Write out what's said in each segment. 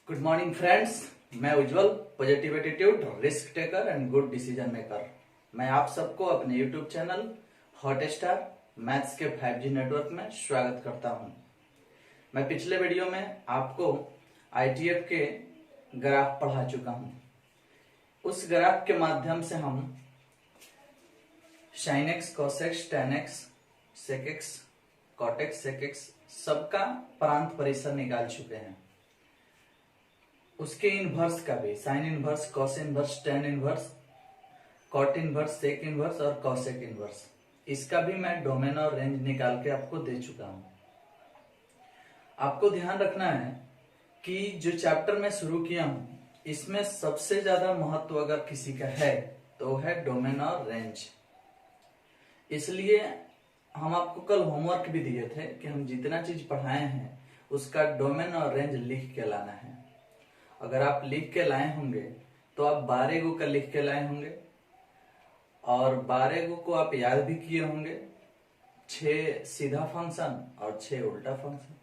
Good morning friends. मैं Ujjwal, positive attitude, risk taker and good decision maker. मैं आप सबको अपने यूट्यूब चैनल हॉटस्टार मैथ्स के 5G नेटवर्क में स्वागत करता हूं। मैं पिछले वीडियो में आपको ITF के ग्राफ पढ़ा चुका हूं। उस ग्राफ के माध्यम से हम sin x, cos x, tan x, sec x, cot x, sec x सबका प्रांत परिसर निकाल चुके हैं। उसके इनवर्स का भी, sine inverse, cos inverse, tan inverse, cot inverse, sec inverse और कॉसेक इनवर्स, इसका भी मैं डोमेन और रेंज निकाल के आपको दे चुका हूं। आपको ध्यान रखना है कि जो चैप्टर मैं शुरू किया हूं इसमें सबसे ज्यादा महत्व अगर किसी का है तो है डोमेन और रेंज। इसलिए हम आपको कल होमवर्क भी दिए थे कि हम जितना चीज पढ़ाए हैं उसका डोमेन और रेंज लिख के लाना है। अगर आप लिख के लाए होंगे तो आप 12 गो का लिख के लाए होंगे और 12 गो को आप याद भी किए होंगे, 6 सीधा फंक्शन और 6 उल्टा फंक्शन।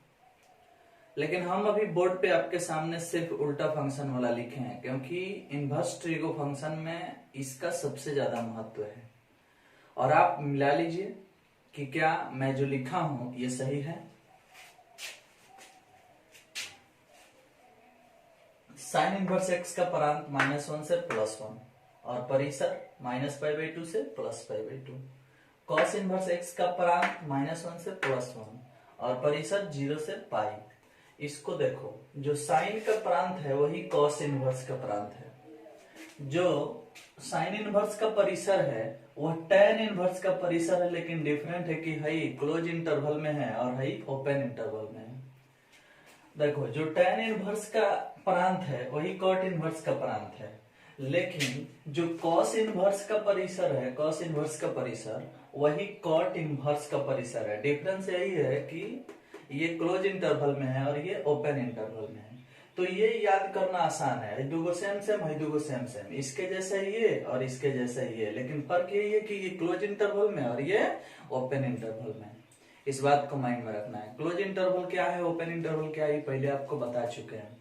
लेकिन हम अभी बोर्ड पे आपके सामने सिर्फ उल्टा फंक्शन वाला लिखे हैं क्योंकि इनवर्स ट्रिगो फंक्शन में इसका सबसे ज्यादा महत्व है। और आप मिला लीजिए कि क्या मैं जो लिखा हूं ये सही है। साइन इनवर्स एक्स का प्रांत -1 से +1 और परिसर -π/2 से +π/2। कॉस इनवर्स एक्स का प्रांत -1 से +1 और परिसर 0 से π। इसको देखो, जो साइन का प्रांत है वही कॉस इनवर्स का प्रांत है। जो साइन इनवर्स का परिसर है वह टेन इनवर्स का परिसर है, लेकिन डिफरेंट है कि हई क्लोज इंटरवल में है और हई ओपन इंटरवल में है। देखो, जो टेन इनवर्स का प्रांत है वही कॉट इनवर्स का प्रांत है, लेकिन जो कॉस इनवर्स का परिसर है, कॉस इनवर्स का परिसर वही कॉट इनवर्स का परिसर है। डिफरेंस यही है कि ये क्लोज इंटरवल में है और ये ओपन इंटरवल में है। तो ये याद करना आसान है, दुगो सेम सेम है, दुगो सेम सेम, इसके जैसा ये और इसके जैसा ये, लेकिन फर्क यही है कि ये क्लोज इंटरवल में और ये ओपन इंटरवल में। इस बात को माइंड में रखना है। क्लोज इंटरवल क्या है, ओपन इंटरवल क्या है, पहले आपको बता चुके हैं।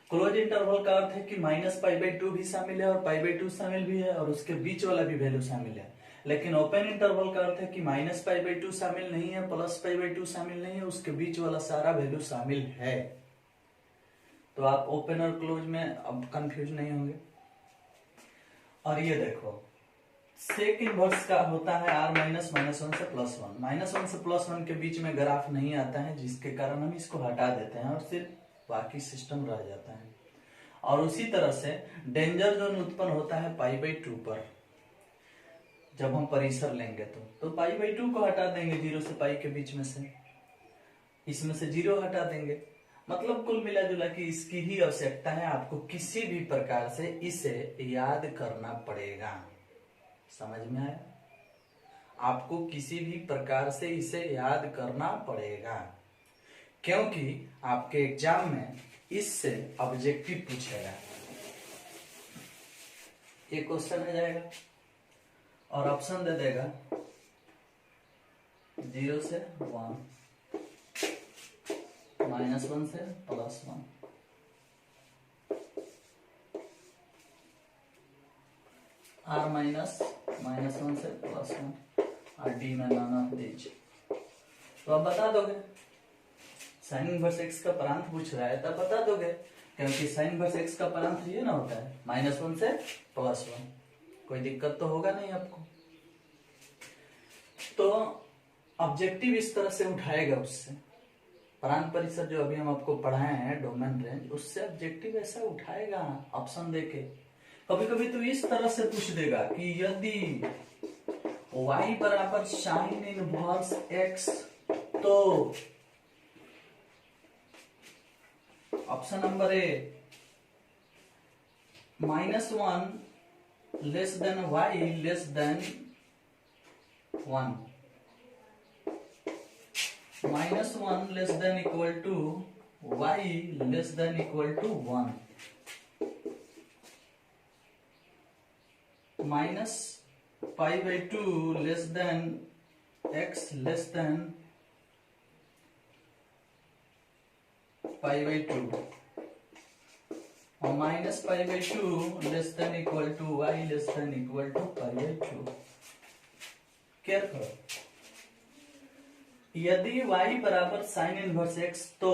क्लोज इंटरवल का अर्थ है कि -π/2 भी शामिल है और π/2 शामिल भी है और उसके बीच वाला भी वैल्यू शामिल है। लेकिन ओपन इंटरवल का अर्थ है कि -π/2 शामिल नहीं है, +π/2 शामिल नहीं है, उसके बीच वाला सारा वैल्यू शामिल है। तो आप ओपन और क्लोज में अब कंफ्यूज नहीं होंगे। और ये देखो, सेक इनवर्स का होता है r -1 से +1। -1 से +1 के बीच में ग्राफ नहीं आता है, जिसके कारण हम इसको हटा देते हैं और सिर्फ बाकी सिस्टम रह जाता है। और उसी तरह से डेंजर जोन उत्पन्न होता है π/2 पर। जब हम परिसर लेंगे तो π/2 को हटा देंगे 0 से π के बीच में से, इसमें से 0 हटा देंगे। मतलब कुल मिला जुला कि इसकी ही आवश्यकता है। आपको किसी भी प्रकार से इसे याद करना पड़ेगा। समझ में आया? आपको किसी भी प्रकार से इसे याद करना पड़ेगा, क्योंकि आपके एग्जाम में इससे ऑब्जेक्टिव पूछेगा। ये क्वेश्चन आ जाएगा और ऑप्शन दे देगा 0 से 1, -1 से +1, r -1 से +1 और d में none of these। तो आप बता दोगे। साइन इनवर्स एक्स का प्रांत पूछ रहा है तब बता दोगे, क्योंकि साइन इनवर्स एक्स का प्रांत ये ना होता है -1 से +1। कोई दिक्कत तो होगा नहीं आपको। तो ऑब्जेक्टिव इस तरह से उठाएगा, उससे प्रांत परिसर जो अभी हम आपको पढ़ाए हैं डोमेन रेंज, उससे ऑब्जेक्टिव ऐसा उठाएगा ऑप्शन देके। कभी कभी तो इस तरह से पूछ देगा कि यदि y बराबर साइन इनवर्स x तो option number A -1 less than y less than 1, -1 less than equal to y less than equal to 1, -π/2 less than x less than π/2। Minus pi by two less than equal to y less than equal to pi by two. Care करो, यदि y बराबर sine inverse x तो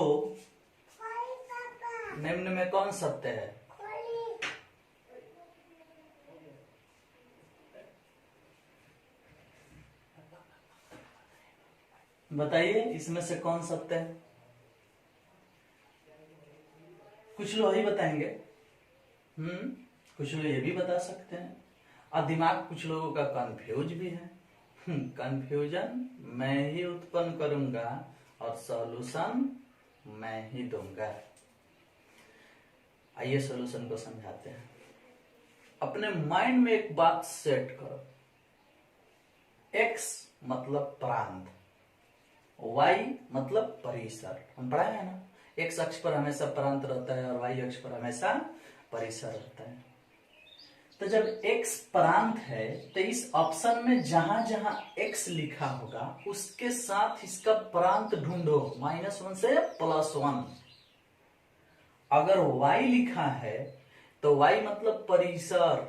निम्न में कौन सत्य है? बताइए इसमें से कौन सत्य है? कुछ लोग ही बताएंगे, कुछ लोग ये भी बता सकते हैं, और दिमाग कुछ लोगों का कंफ्यूज भी है। कंफ्यूजन मैं ही उत्पन्न करूंगा और सॉल्यूशन मैं ही दूंगा। आइए सॉल्यूशन को समझाते हैं। अपने माइंड में एक बात सेट करो, x मतलब प्रांत, y मतलब परिसर। हम पढ़ाए हैं ना, x अक्ष पर हमेशा प्रांत रहता है और y अक्ष पर हमेशा परिसर रहता है। तो जब x प्रांत है तो इस ऑप्शन में जहां जहां x लिखा होगा उसके साथ इसका प्रांत ढूंढो, -1 से +1। अगर y लिखा है तो y मतलब परिसर,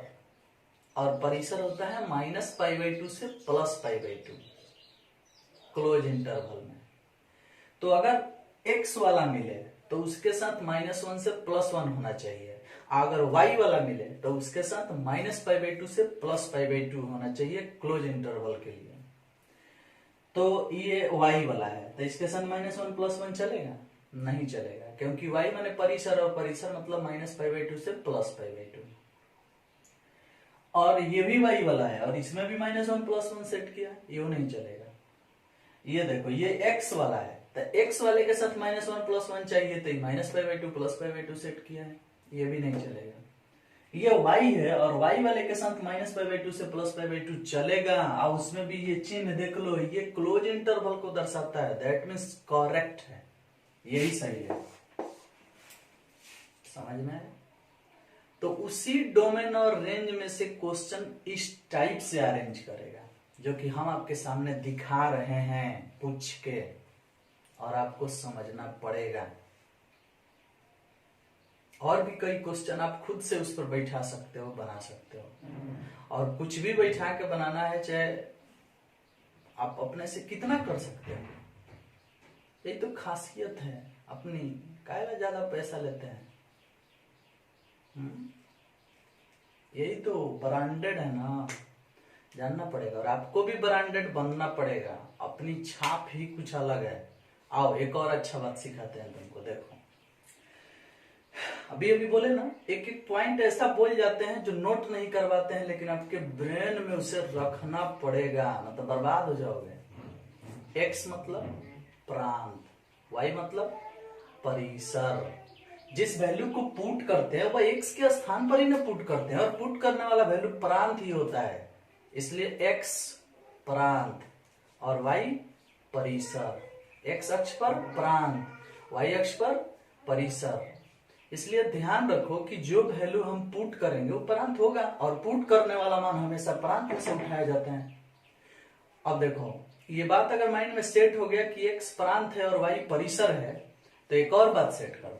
और परिसर होता है -π/2 से +π/2 क्लोज इंटरवल में। तो अगर x वाला मिले तो उसके साथ -1 से +1 होना चाहिए, अगर y वाला मिले तो उसके साथ -π/2 से +π/2 होना चाहिए क्लोज इंटरवल के लिए। तो ये y वाला है तो इसके साथ -1 +1 चलेगा? नहीं चलेगा, क्योंकि y माने परिसर और परिसर मतलब -π/2 से +π/2। और ये भी y वाला है और इसमें भी -1 +1 सेट किया, ये नहीं चलेगा। ये देखो ये x वाला है तो x वाले के साथ -1 +1 चाहिए तो -π/2 +π/2 सेट किया है, ये भी नहीं चलेगा। ये y है और y वाले के साथ -π/2 से +π/2 चलेगा, और उसमें भी ये चिन्ह देख लो, ये क्लोज इंटरवल को दर्शाता है, दैट मीन्स करेक्ट है, यही सही है। समझ में आया? तो उसी डोमेन और रेंज में से क्वेश्चन इस टाइप से अरेंज करेगा जो कि हम आपके सामने दिखा रहे हैं पूछ के, और आपको समझना पड़ेगा। और भी कई क्वेश्चन आप खुद से उस पर बैठा सकते हो, बना सकते हो, और कुछ भी बैठा के बनाना है, चाहे आप अपने से कितना कर सकते हो। यही तो खासियत है अपनी, काहे ज्यादा पैसा लेते हैं। यही तो ब्रांडेड है ना, जानना पड़ेगा, और आपको भी ब्रांडेड बनना पड़ेगा। अपनी छाप ही कुछ अलग है। आओ एक और अच्छा बात सिखाते हैं तुमको, देखो अभी अभी बोले ना, एक एक पॉइंट ऐसा बोल जाते हैं जो नोट नहीं करवाते हैं, लेकिन आपके ब्रेन में उसे रखना पड़ेगा, मतलब बर्बाद हो जाओगे। x मतलब प्रांत, y मतलब परिसर। जिस वैल्यू को पुट करते हैं वह x के स्थान पर ही ना पुट करते हैं, और पुट करने वाला वैल्यू प्रांत ही होता है, इसलिए x प्रांत और y परिसर। x अक्ष पर प्रांत, y अक्ष पर परिसर। इसलिए ध्यान रखो कि जो वैल्यू हम पुट करेंगे वो प्रांत होगा, और पुट करने वाला मान हमेशा प्रांत में से उठाया जाता है। अब देखो ये बात अगर माइंड में सेट हो गया कि x प्रांत है और y परिसर है, तो एक और बात सेट करो।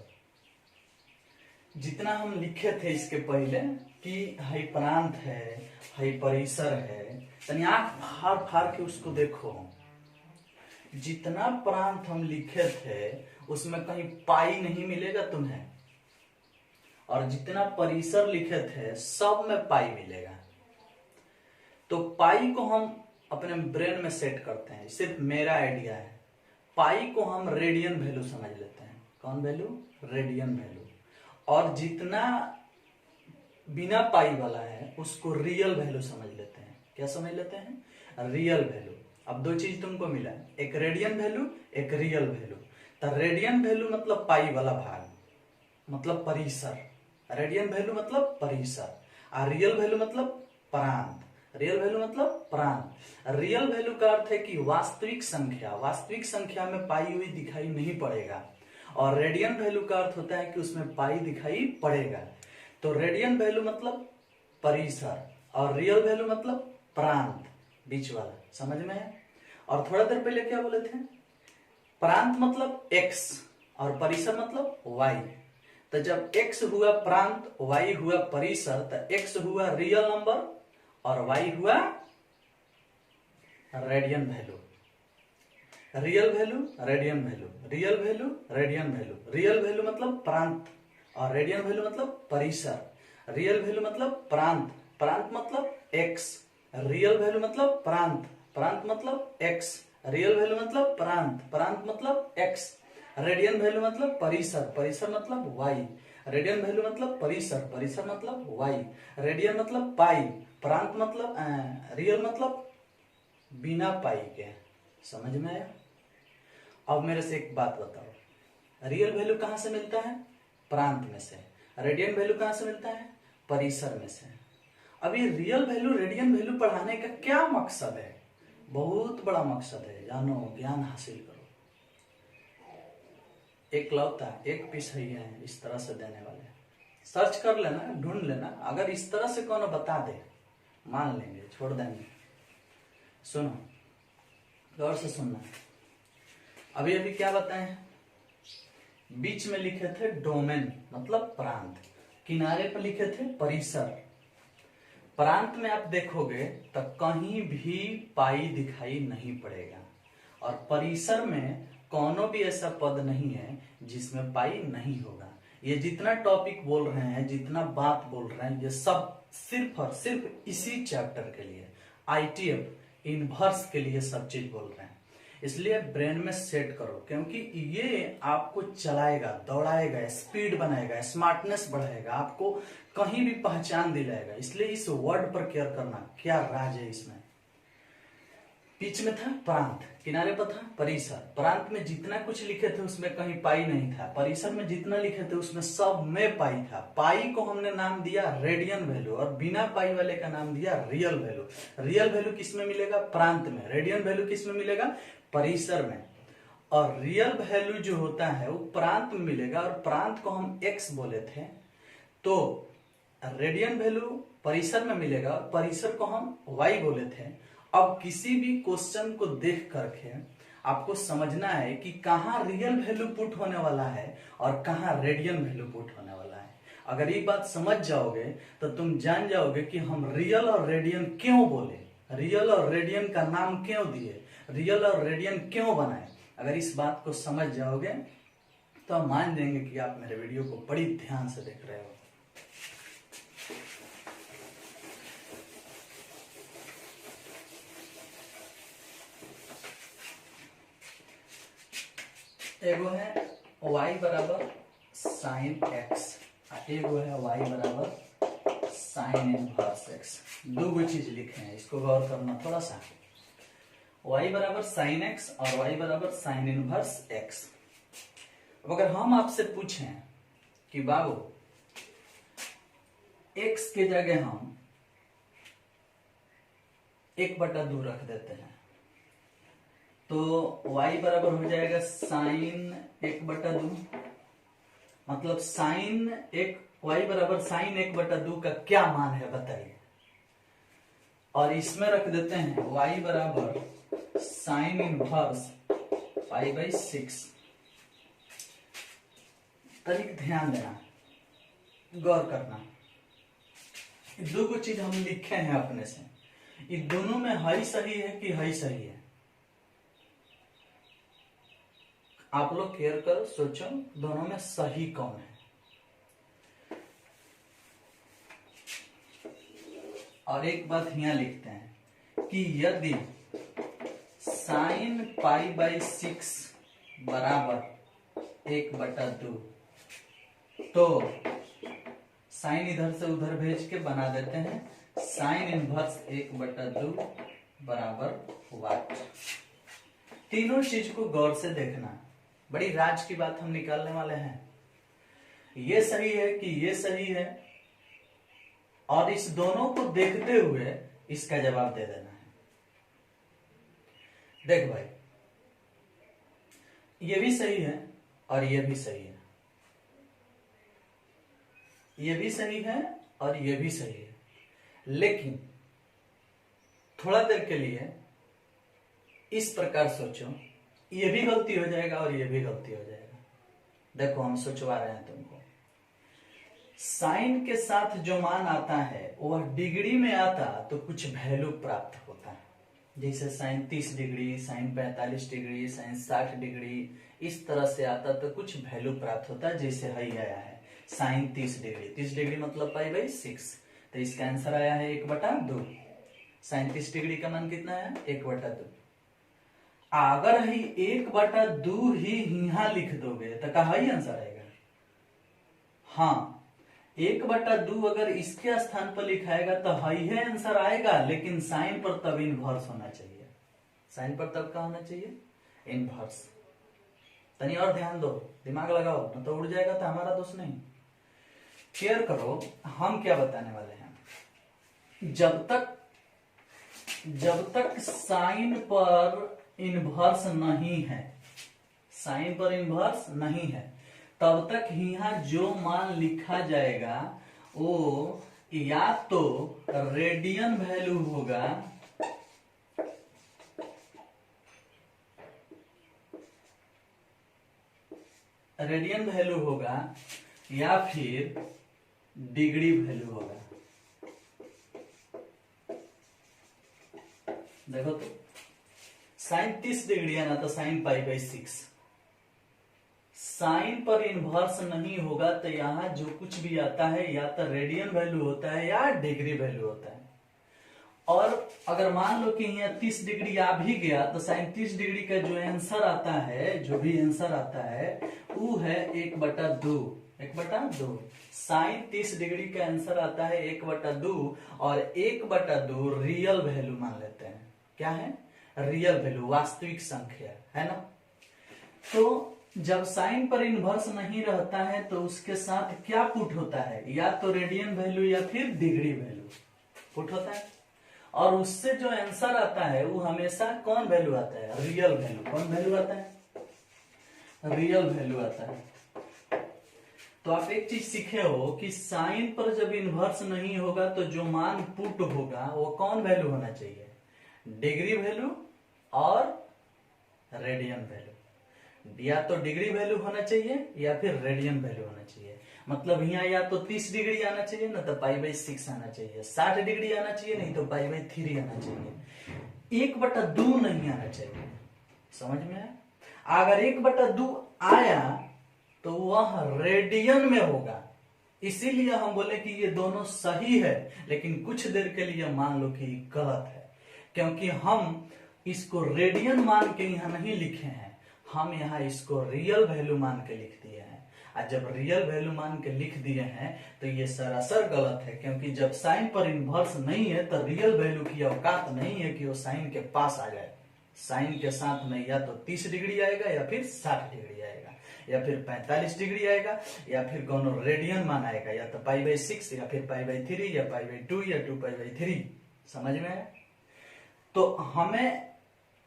जितना हम लिखे थे इसके पहले कि हाई प्रांत है, हाई परिसर है, तनी आंख फाड़ फाड़ के उसको देखो। जितना प्रांत हम लिखे थे उसमें कहीं पाई नहीं मिलेगा तुम्हें, और जितना परिसर लिखे थे सब में पाई मिलेगा। तो पाई को हम अपने ब्रेन में सेट करते हैं, सिर्फ मेरा आइडिया है। पाई को हम रेडियन वैल्यू समझ लेते हैं। कौन वैल्यू? Radian value. और जितना बिना पाई वाला है उसको रियल वैल्यू समझ लेते हैं। क्या समझ लेते हैं? Real value. अब दो चीज तुमको मिला, एक रेडियन वैल्यू, एक रियल वैल्यू। तो रेडियन वैल्यू मतलब पाई वाला भाग, मतलब परिसर। रेडियन वैल्यू मतलब परिसर, और रियल वैल्यू मतलब प्रांत। रियल वैल्यू मतलब प्रांत। रियल वैल्यू का अर्थ है कि वास्तविक संख्या, वास्तविक संख्या में पाई हुई दिखाई नहीं पड़ेगा, और रेडियन वैल्यू का अर्थ होता है कि उसमें पाई दिखाई पड़ेगा। तो रेडियन वैल्यू मतलब परिसर और रियल वैल्यू मतलब प्रांत, बीच वाला। समझ में है? और थोड़ा देर पहले क्या बोले थे? प्रांत मतलब x और परिसर मतलब y। तो जब x हुआ प्रांत, y हुआ परिसर, तो x हुआ रियल नंबर और y हुआ radian value. Real value, radian value, real value, radian value. Real value मतलब प्रांत और रेडियन वैल्यू मतलब परिसर। रियल वैल्यू मतलब प्रांत, प्रांत मतलब x। रियल वैल्यू मतलब प्रांत, प्रांत मतलब x। रियल वैल्यू मतलब प्रांत, प्रांत मतलब x। रेडियन वैल्यू मतलब परिसर, परिसर मतलब y। रेडियन वैल्यू मतलब परिसर, परिसर मतलब y। रेडियन मतलब पाई, प्रांत मतलब रियल मतलब बिना पाई के। समझ में आया? अब मेरे से एक बात बताओ, रियल वैल्यू कहां से मिलता है? प्रांत में से। रेडियन वैल्यू कहां से मिलता है? परिसर में से। अब ये रियल वैल्यू रेडियन वैल्यू पढ़ाने का क्या मकसद है? बहुत बड़ा मकसद है, जानो, ज्ञान हासिल करो। एक लौता एक पीस है इस तरह से देने वाले, सर्च कर लेना, ढूंढ लेना। अगर इस तरह से कौन बता दे, मान लेंगे, छोड़ देंगे। सुनो, गौर से सुनना। अभी अभी क्या बताएं? बीच में लिखे थे डोमेन मतलब प्रांत, किनारे पर लिखे थे परिसर। प्रांत में आप देखोगे तो कहीं भी पाई दिखाई नहीं पड़ेगा, और परिसर में कोनो भी ऐसा पद नहीं है जिसमें पाई नहीं होगा। ये जितना टॉपिक बोल रहे हैं, जितना बात बोल रहे हैं, ये सब सिर्फ और सिर्फ इसी चैप्टर के लिए, आईटीएफ इनवर्स के लिए सब चीज बोल रहे हैं। इसलिए ब्रेन में सेट करो, क्योंकि ये आपको चलाएगा, दौड़ाएगा, स्पीड बनाएगा, स्मार्टनेस बढ़ाएगा, आपको कहीं भी पहचान दिलाएगा। इसलिए इस वर्ड पर केयर करना, क्या राज है इसमें। बीच में था प्रांत, किनारे पर था परिसर। प्रांत में जितना कुछ लिखे थे उसमें कहीं पाई नहीं था, परिसर में जितना लिखे थे उसमें सब में पाई था। पाई को हमने नाम दिया रेडियन वैल्यू और बिना पाई वाले का नाम दिया रियल वैल्यू। रियल वैल्यू किसमें मिलेगा? प्रांत में। रेडियन वैल्यू किसमें मिलेगा? परिसर में। और रियल वैल्यू जो होता है वो प्रांत में मिलेगा, और प्रांत को हम x बोले थे, तो रेडियन वैल्यू परिसर में मिलेगा और परिसर को हम y बोले थे। अब किसी भी क्वेश्चन को देख करके आपको समझना है कि कहाँ रियल वैल्यू पुट होने वाला है और कहाँ रेडियन वैल्यू पुट होने वाला है। अगर ये बात समझ जाओगे तो तुम जान जाओगे कि हम रियल और रेडियन क्यों बोले, रियल और रेडियन का नाम क्यों दिए, रियल और रेडियन क्यों बनाए। अगर इस बात को समझ जाओगे तो आप मान देंगे कि आप मेरे वीडियो को बड़ी ध्यान से देख रहे हो। एगो है y बराबर साइन x, एगो है y बराबर साइन इनवर्स x। दो चीज लिखे हैं, इसको गौर करना थोड़ा सा। y बराबर साइन x और y बराबर साइन इनवर्स x। अब अगर हम आपसे पूछें कि बाबू x के जगह हम 1/2 रख देते हैं, तो y बराबर हो जाएगा साइन 1/2। मतलब साइन y बराबर साइन 1/2 का क्या मान है बताइए। और इसमें रख देते हैं y बराबर साइन इनवर्स π/6। तनिक ध्यान देना, गौर करना। दो चीज हम लिखे हैं अपने से, ये दोनों में है सही है कि है सही है? आप लोग केयर करो, सोचो दोनों में सही कौन है। और एक बात यहाँ लिखते हैं कि यदि साइन π/6 बराबर 1/2, तो साइन इधर से उधर भेज के बना देते हैं साइन इनवर्स 1/2 बराबर वाट। तीनों चीज को गौर से देखना, बड़ी राज की बात हम निकालने वाले हैं। ये सही है कि ये सही है, और इस दोनों को देखते हुए इसका जवाब दे देना है। देख भाई, ये भी सही है और ये भी सही है, ये भी सही है और ये भी सही है, लेकिन थोड़ा देर के लिए इस प्रकार सोचो, ये भी गलती हो जाएगा और ये भी गलती हो जाएगा। देखो हम सोचवा रहे हैं तुमको, साइन के साथ जो मान आता है वह डिग्री में आता तो कुछ वैल्यू प्राप्त होता है। जैसे sine 30 degree, sine 45 degree, sine 60 degree, इस तरह से आता तो कुछ वैल्यू प्राप्त होता है। जैसे हई आया है साइन 30 डिग्री, 30 डिग्री मतलब पाई बाई 6, तो इसका आंसर आया है 1/2। साइन 30 डिग्री का मान कितना है 1/2। अगर ही 1/2 ही यहाँ लिख दोगे तो का ही आंसर आएगा। हाँ, 1/2 अगर इसके स्थान पर लिखाएगा तो हई है आंसर आएगा, लेकिन साइन पर तब इनवर्स होना चाहिए। साइन पर तब का होना चाहिए इनवर्स। तनी और ध्यान दो, दिमाग लगाओ, न तो उड़ जाएगा तो हमारा दोष नहीं। केयर करो, हम क्या बताने वाले हैं। जब तक साइन पर इनवर्स नहीं है, साइन पर इनवर्स नहीं है, तब तक यहाँ जो मान लिखा जाएगा वो या तो रेडियन वैल्यू होगा या फिर डिग्री वैल्यू होगा। देखो तो साइन 30 डिग्री है ना, तो साइन π/6। साइन पर इनवर्स नहीं होगा तो यहाँ जो कुछ भी आता है या तो रेडियन वैल्यू होता है या डिग्री वैल्यू होता है। और अगर मान लो कि यहाँ 30 डिग्री आ भी गया तो साइन 30 डिग्री का जो आंसर आता है, जो भी आंसर आता है वो है 1/2। 1/2 साइन 30 डिग्री का आंसर आता है 1/2, और 1/2 रियल वैल्यू मान लेते हैं। क्या है? रियल वैल्यू, वास्तविक संख्या है ना। तो जब साइन पर इनवर्स नहीं रहता है तो उसके साथ क्या पुट होता है, या तो रेडियन वैल्यू या फिर डिग्री वैल्यू पुट होता है। और उससे जो आंसर आता है वो हमेशा कौन वैल्यू आता है? Real value. कौन वैल्यू आता है? रियल वैल्यू आता है। तो आप एक चीज सीखे हो कि साइन पर जब इनवर्स नहीं होगा तो जो मान पुट होगा वो कौन वैल्यू होना चाहिए? डिग्री वैल्यू और रेडियन वैल्यू। या तो डिग्री वैल्यू होना चाहिए या फिर रेडियन वैल्यू होना चाहिए। मतलब यहाँ या तो 30 डिग्री आना चाहिए, ना तो π/6 आना चाहिए। 60 डिग्री आना चाहिए, नहीं तो π/3 आना चाहिए। 1/2 नहीं आना चाहिए। समझ में आया? अगर 1/2 आया तो वह रेडियन में होगा। इसीलिए हम बोले कि ये दोनों सही है, लेकिन कुछ देर के लिए मान लो कि गलत है, क्योंकि हम इसको रेडियन मान के यहाँ नहीं लिखे हैं, हम यहाँ इसको रियल वैल्यू मान के लिख दिए हैं। और जब रियल वैल्यू मान के लिख दिए हैं तो ये सरासर गलत है, क्योंकि जब साइन पर इनवर्स नहीं है तो रियल वैल्यू की औकात नहीं है कि वो साइन के पास आ जाए। साइन के साथ में या तो 30 डिग्री आएगा या फिर 60 डिग्री आएगा या फिर 45 डिग्री आएगा या फिर दोनों रेडियन मान आएगा, या तो π/6 या फिर π/3 या π/2 या 2π/3। समझ में आया? तो हमें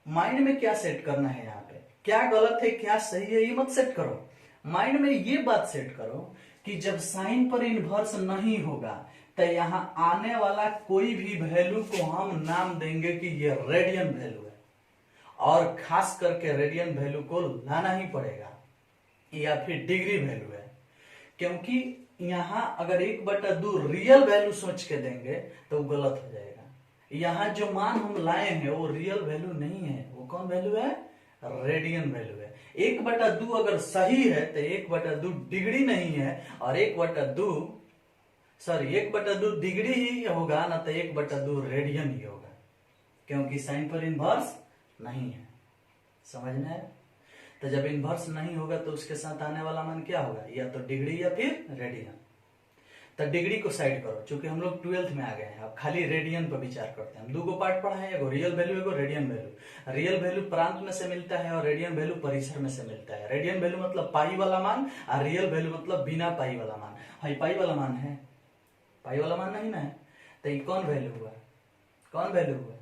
माइंड में क्या सेट करना है, यहाँ पे क्या गलत है क्या सही है ये मत सेट करो। माइंड में ये बात सेट करो कि जब साइन पर इनवर्स नहीं होगा तो यहाँ आने वाला कोई भी वैल्यू को हम नाम देंगे कि ये रेडियन वैल्यू है, और खास करके रेडियन वैल्यू को लाना ही पड़ेगा, या फिर डिग्री वैल्यू है। क्योंकि यहाँ अगर 1/2 रियल वैल्यू सोच के देंगे तो गलत हो जाएगा। यहाँ जो मान हम लाए हैं वो रियल वैल्यू नहीं है, वो कौन वैल्यू है? रेडियन वैल्यू है। 1/2 अगर सही है तो 1/2 डिग्री नहीं है, और 1/2 डिग्री ही होगा ना, तो 1/2 रेडियन ही होगा, क्योंकि साइन पर इनवर्स नहीं है। समझ में आया? तो जब इनवर्स नहीं होगा तो उसके साथ आने वाला मान क्या होगा? या तो डिग्री या फिर रेडियन। तो डिग्री को साइड करो, चूंकि हम लोग 12th में आ गए हैं, अब खाली रेडियन पर विचार करते हैं। हम 2 पार्ट पढ़ा है, एगो रियल वैल्यू एगो रेडियन वैल्यू। रियल वैल्यू प्रांत में से मिलता है और रेडियन वैल्यू परिसर में से मिलता है। रेडियन वैल्यू मतलब पाई वाला मान, और रियल वैल्यू मतलब बिना पाई वाला मान। हाई पाई वाला मान है, पाई वाला मान नहीं ना है, तो ये कौन वैल्यू हुआ? कौन वैल्यू हुआ?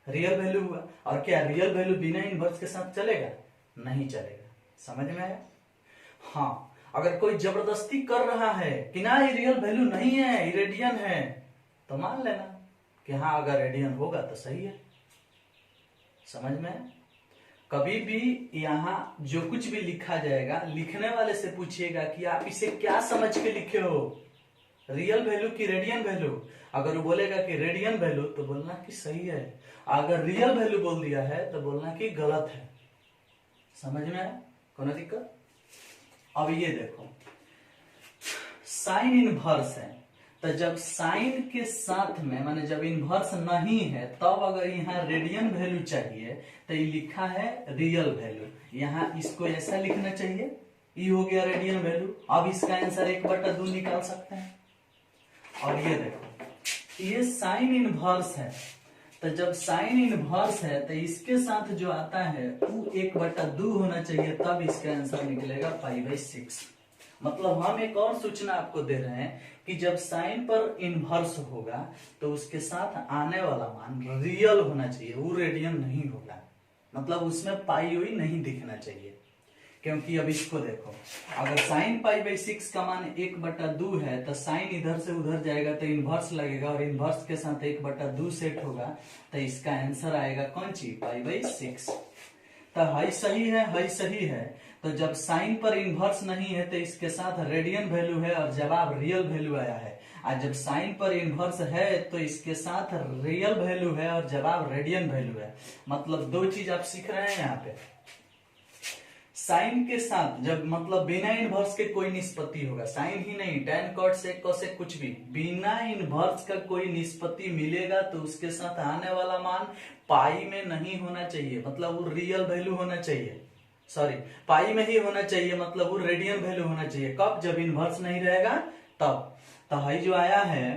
रियल वैल्यू हुआ। और क्या रियल वैल्यू बिना इनवर्स के साथ चलेगा? नहीं चलेगा। समझ में आया? हाँ, अगर कोई जबरदस्ती कर रहा है कि ना ये रियल वैल्यू नहीं है, ये रेडियन है, तो मान लेना कि हाँ अगर रेडियन होगा तो सही है। समझ में? कभी भी यहाँ जो कुछ भी लिखा जाएगा, लिखने वाले से पूछिएगा कि आप इसे क्या समझ के लिखे हो, रियल वैल्यू की रेडियन वैल्यू। अगर वो बोलेगा कि रेडियन वैल्यू तो बोलना कि सही है, अगर रियल वैल्यू बोल दिया है तो बोलना कि गलत है। समझ में आया? कोई दिक्कत? अब ये देखो, साइन इनवर्स है, तो जब साइन के साथ में माने जब इनवर्स नहीं है तब अगर यहाँ रेडियन वैल्यू चाहिए तो ये लिखा है रियल वैल्यू, यहाँ इसको ऐसा लिखना चाहिए, ये हो गया रेडियन वैल्यू। अब इसका आंसर 1/2 निकाल सकते हैं। और ये देखो, ये साइन इनवर्स है, तो जब साइन इनवर्स है तो इसके साथ जो आता है वो 1/2 होना चाहिए, तब इसका आंसर निकलेगा π/6। मतलब हम एक और सूचना आपको दे रहे हैं कि जब साइन पर इनवर्स होगा तो उसके साथ आने वाला मान रियल होना चाहिए, वो रेडियन नहीं होगा, मतलब उसमें पाई हुई नहीं दिखना चाहिए। क्योंकि अब इसको देखो, अगर साइन π/6 का मान 1/2 है तो साइन इधर से उधर जाएगा तो इनवर्स लगेगा, और इनवर्स के साथ 1/2 सेट होगा, तो इसका आंसर आएगा कौन चीज? π/6। तो हाई सही है, हाई सही है। तो जब साइन पर इनवर्स नहीं है तो इसके साथ रेडियन वैल्यू है और जवाब रियल वैल्यू आया है, और जब साइन पर इनवर्स है तो इसके साथ रियल वैल्यू है और जवाब रेडियन वैल्यू है। मतलब दो चीज आप सीख रहे हैं यहाँ पे। साइन के साथ जब मतलब बिना इनवर्स के कोई निष्पत्ति होगा, साइन ही नहीं, tan cot sec cosec कुछ भी बिना इनवर्स का कोई निष्पत्ति मिलेगा तो उसके साथ आने वाला मान पाई में नहीं होना चाहिए, मतलब वो रियल वैल्यू होना चाहिए, सॉरी पाई में ही होना चाहिए, मतलब वो रेडियन वैल्यू होना चाहिए। कब? जब इनवर्स नहीं रहेगा तब। तो हाई जो आया है,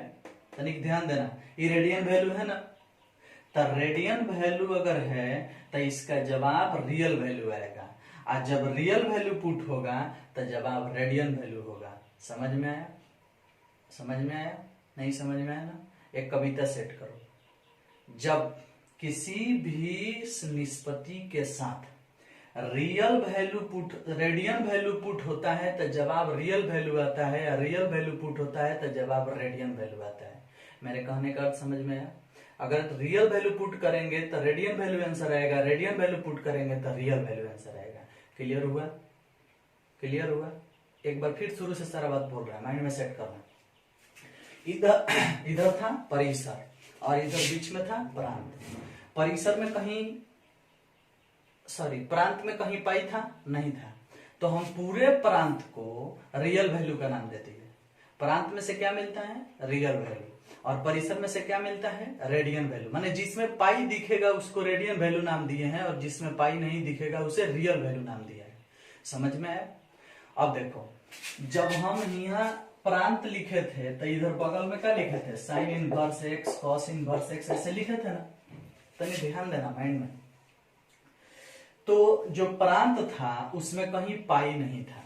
तनिक ध्यान देना, ये रेडियन वैल्यू है ना, तो रेडियन वैल्यू अगर है तो इसका जवाब रियल वैल्यू आएगा, और जब रियल वैल्यू पुट होगा तो जवाब रेडियन वैल्यू होगा। समझ में आया? समझ में आया? नहीं समझ में आया ना? एक कविता सेट करो, जब किसी भी निष्पत्ति के साथ real value put radian value put होता है तो जवाब रियल वैल्यू आता है, और रियल वैल्यू पुट होता है तो जवाब रेडियन वैल्यू आता है। मेरे कहने का अर्थ समझ में आया? अगर रियल वैल्यू पुट करेंगे तो रेडियन वैल्यू आंसर आएगा, रेडियन वैल्यू पुट करेंगे तो रियल वैल्यू आंसर आएगा। क्लियर हुआ? क्लियर हुआ? एक बार फिर शुरू से सारा बात बोल रहा है, माइंड में सेट करना। इधर था परिसर और इधर बीच में था प्रांत। परिसर में कहीं प्रांत में कहीं पाई था? नहीं था। तो हम पूरे प्रांत को रियल वैल्यू का नाम देते हैं। प्रांत में से क्या मिलता है? Real value. और परिसर में से क्या मिलता है? Radian value. माने जिसमें पाई दिखेगा उसको रेडियन वैल्यू नाम दिए हैं, और जिसमें पाई नहीं दिखेगा उसे रियल वैल्यू नाम दिया है। समझ में आया? अब देखो, जब हम यहाँ प्रांत लिखे थे तो इधर बगल में क्या लिखे थे? Sine inverse x, cos inverse x, ऐसे लिखे थे ना। तो ध्यान देना माइंड में। तो जो प्रांत था उसमें कहीं पाई नहीं था,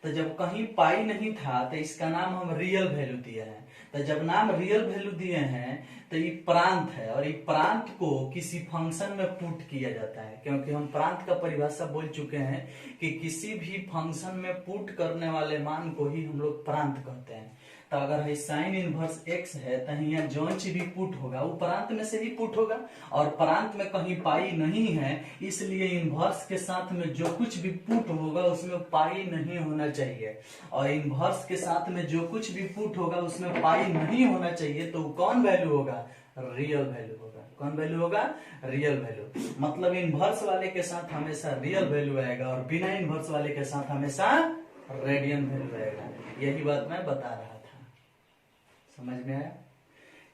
तो जब कहीं पाई नहीं था तो इसका नाम हम रियल वैल्यू दिए हैं। तो जब नाम रियल वैल्यू दिए हैं तो ये प्रांत है, और ये प्रांत को किसी फंक्शन में पुट किया जाता है, क्योंकि हम प्रांत का परिभाषा बोल चुके हैं कि किसी भी फंक्शन में पुट करने वाले मान को ही हम लोग प्रांत कहते हैं। तो अगर है साइन इनवर्स एक्स है तो यहाँ जो चीज भी पुट होगा वो प्रांत में से ही पुट होगा, और प्रांत में कहीं पाई नहीं है, इसलिए इनवर्स के साथ में जो कुछ भी पुट होगा उसमें पाई नहीं होना चाहिए, और इनवर्स के साथ में जो कुछ भी पुट होगा उसमें पाई नहीं होना चाहिए। तो कौन वैल्यू होगा? रियल वैल्यू होगा। कौन वैल्यू होगा? Real value. मतलब इनवर्स वाले के साथ हमेशा रियल वैल्यू आएगा, और बिना इनवर्स वाले के साथ हमेशा रेडियन वैल्यू आएगा। यही बात मैं बता रहा था। समझ में आया?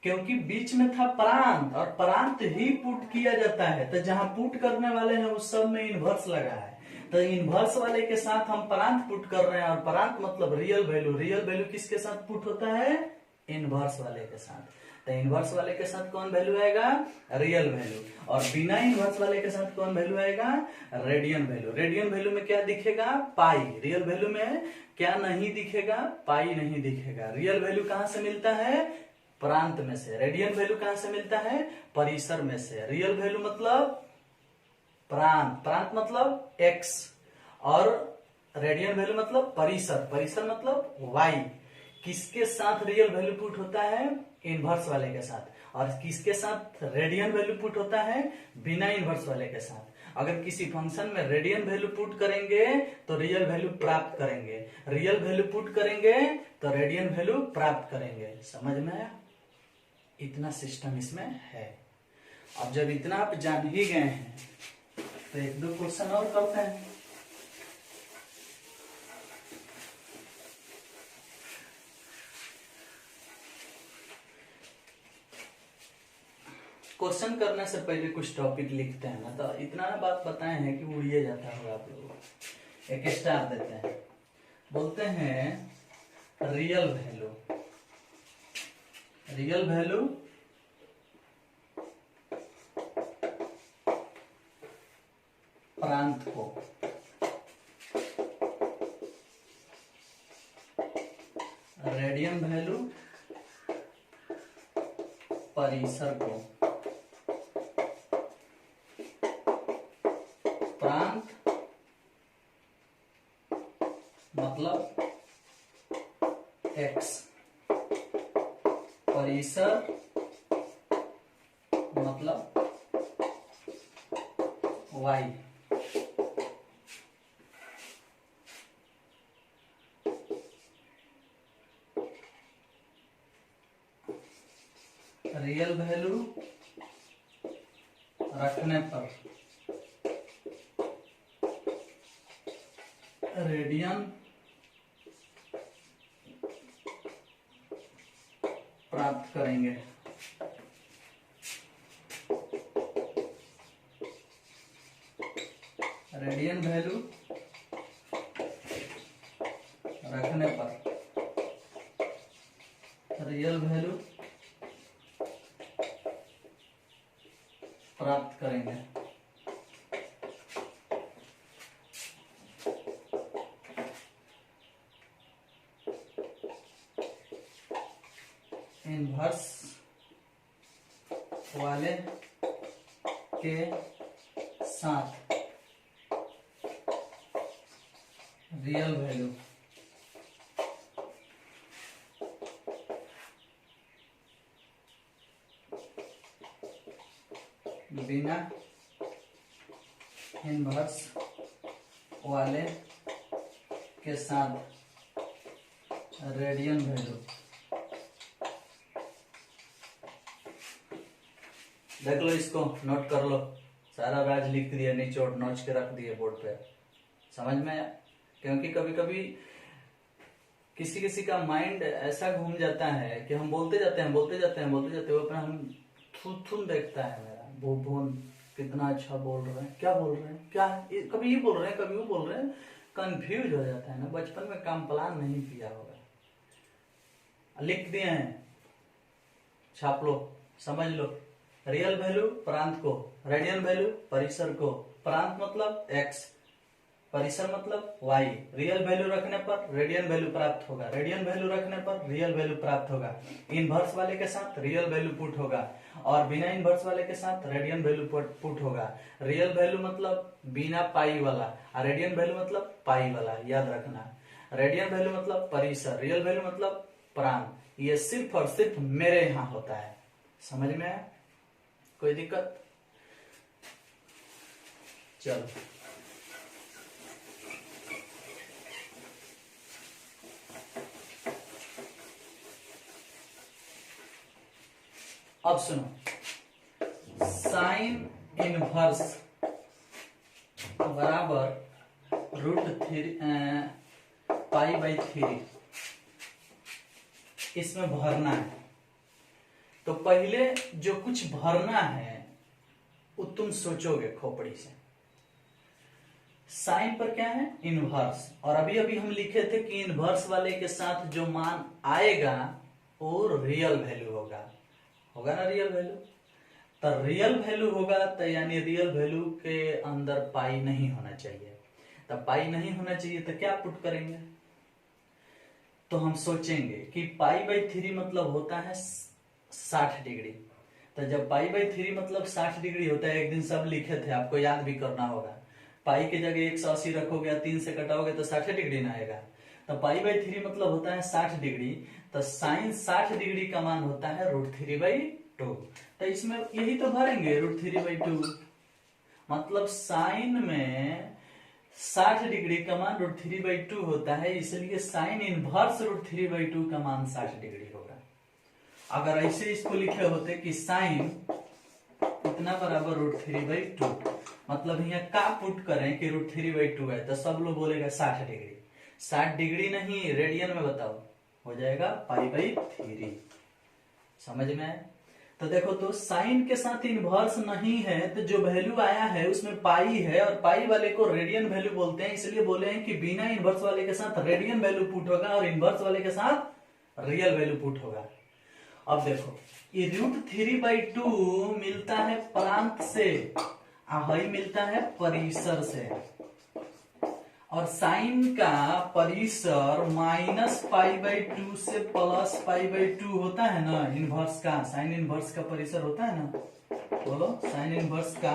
क्योंकि बीच में था प्रांत, और प्रांत ही पुट किया जाता है, तो जहां पुट करने वाले हैं उस सब में इनवर्स लगा है, तो इनवर्स वाले के साथ हम प्रांत पुट कर रहे हैं, और प्रांत मतलब रियल वैल्यू। रियल वैल्यू किसके साथ पुट होता है? इनवर्स वाले के साथ। तो इनवर्स वाले के साथ कौन वैल्यू आएगा? Real value. और बिना इनवर्स वाले के साथ कौन वैल्यू आएगा? Radian value. रेडियन वैल्यू में क्या दिखेगा? पाई। रियल वैल्यू में क्या नहीं दिखेगा? पाई नहीं दिखेगा। रियल वैल्यू कहां से मिलता है? प्रांत में से। रेडियन वैल्यू कहां से मिलता है? परिसर में से। रियल वैल्यू मतलब प्रांत, प्रांत मतलब एक्स, और रेडियन वैल्यू मतलब परिसर, परिसर मतलब वाई। किसके साथ रियल वैल्यू पुट होता है? इनवर्स वाले के साथ। और किसके साथ रेडियन वैल्यू पुट होता है? बिना इनवर्स वाले के साथ। अगर किसी फंक्शन में रेडियन वैल्यू पुट करेंगे तो रियल वैल्यू प्राप्त करेंगे, रियल वैल्यू पुट करेंगे तो रेडियन वैल्यू प्राप्त करेंगे। समझ में आया? इतना सिस्टम इसमें है। अब जब इतना आप जान ही गए हैं तो एक दो क्वेश्चन और करते हैं। क्वेश्चन करने से पहले कुछ टॉपिक लिखते हैं ना, तो इतना ना बात बताए हैं कि उड़िए जाता होगा आप लोगों को। एक स्टार देते हैं, बोलते हैं रियल वैल्यू, रियल वैल्यू प्रांत को, रेडियन वैल्यू परिसर को, प्रांत मतलब x, परिसर मतलब y। रियल वैल्यू रखने पर रेडियन प्राप्त करेंगे। रेडियन वैल्यू रखने पर रियल वैल्यू प्राप्त करेंगे। इनवर्स वाले के साथ रियल वैल्यू बिना इनवर्स वाले के साथ रेडियन वैल्यू। देख लो, इसको नोट कर लो, सारा राज लिख दिया, निचोड़ नोच के रख दिए बोर्ड पे। समझ में आया? क्योंकि कभी कभी किसी किसी का माइंड ऐसा घूम जाता है कि हम बोलते जाते हैं वो अपना हम थून देखता है मेरा भून कितना अच्छा बोल रहे हैं, क्या बोल रहे हैं, क्या कभी ये बोल रहे हैं, कभी वो बोल रहे हैं, कंफ्यूज हो जाता है ना। बचपन में काम प्लान नहीं किया होगा, लिख दिए हैं, छाप लो, समझ लो। रियल वैल्यू प्रांत को, रेडियन वैल्यू परिसर को, प्रांत मतलब x, परिसर मतलब y। रियल वैल्यू रखने पर रेडियन वैल्यू प्राप्त होगा, रेडियन वैल्यू रखने पर रियल वैल्यू प्राप्त होगा। इनवर्स वाले के साथ रियल वैल्यू पुट होगा और बिना इनवर्स वाले के साथ रेडियन वैल्यू पुट होगा। रियल वैल्यू मतलब बिना पाई वाला और रेडियन वैल्यू मतलब पाई वाला, याद रखना। रेडियन वैल्यू मतलब परिसर, रियल वैल्यू मतलब प्रांत। ये सिर्फ और सिर्फ मेरे यहां होता है। समझ में आया? कोई दिक्कत? चलो, अब सुनो, साइन इनवर्स बराबर √3 π/3 इसमें भरना है। तो पहले जो कुछ भरना है वो तुम सोचोगे खोपड़ी से। साइन पर क्या है? इनवर्स। और अभी अभी हम लिखे थे कि इनवर्स वाले के साथ जो मान आएगा वो रियल वैल्यू होगा ना, रियल वैल्यू। तो रियल वैल्यू होगा तो यानी रियल वैल्यू के अंदर पाई नहीं होना चाहिए। तो पाई नहीं होना चाहिए तो क्या पुट करेंगे? तो हम सोचेंगे कि π/3 मतलब होता है 60 डिग्री। तो जब π/3 मतलब 60 डिग्री होता है, एक दिन सब लिखे थे, आपको याद भी करना होगा। पाई की जगह 180 रखोगे, 3 से कटाओगे तो 60 डिग्री ना आएगा। तो π/3 मतलब होता है 60 डिग्री। तो साइन 60 डिग्री का मान होता है √3/2। तो इसमें यही तो भरेंगे √3/2। मतलब साइन में 60 डिग्री का मान √3/2 होता है, इसलिए साइन इनवर्स √3/2 का मान 60 डिग्री होगा। अगर ऐसे इसको लिखे होते कि साइन इतना बराबर √3/2, मतलब यहाँ का पुट करें कि √3/2 है, तो सब लोग बोलेगा 60 डिग्री। 60 डिग्री नहीं, रेडियन में बताओ, हो जाएगा π/3। समझ में आया? तो देखो, तो साइन के साथ इनवर्स नहीं है, तो जो वैल्यू आया है उसमें पाई है, और पाई वाले को रेडियन वैल्यू बोलते हैं, इसलिए बोले हैं कि बिना इनवर्स वाले के साथ रेडियन वैल्यू पुट होगा और इनवर्स वाले के साथ रियल वैल्यू पुट होगा। अब देखो, ये √3/2 मिलता है प्रांत से, आहई मिलता है परिसर से, और साइन का परिसर -π/2 से +π/2 होता है ना। इनवर्स का, साइन इनवर्स का परिसर होता है ना, बोलो, साइन इनवर्स का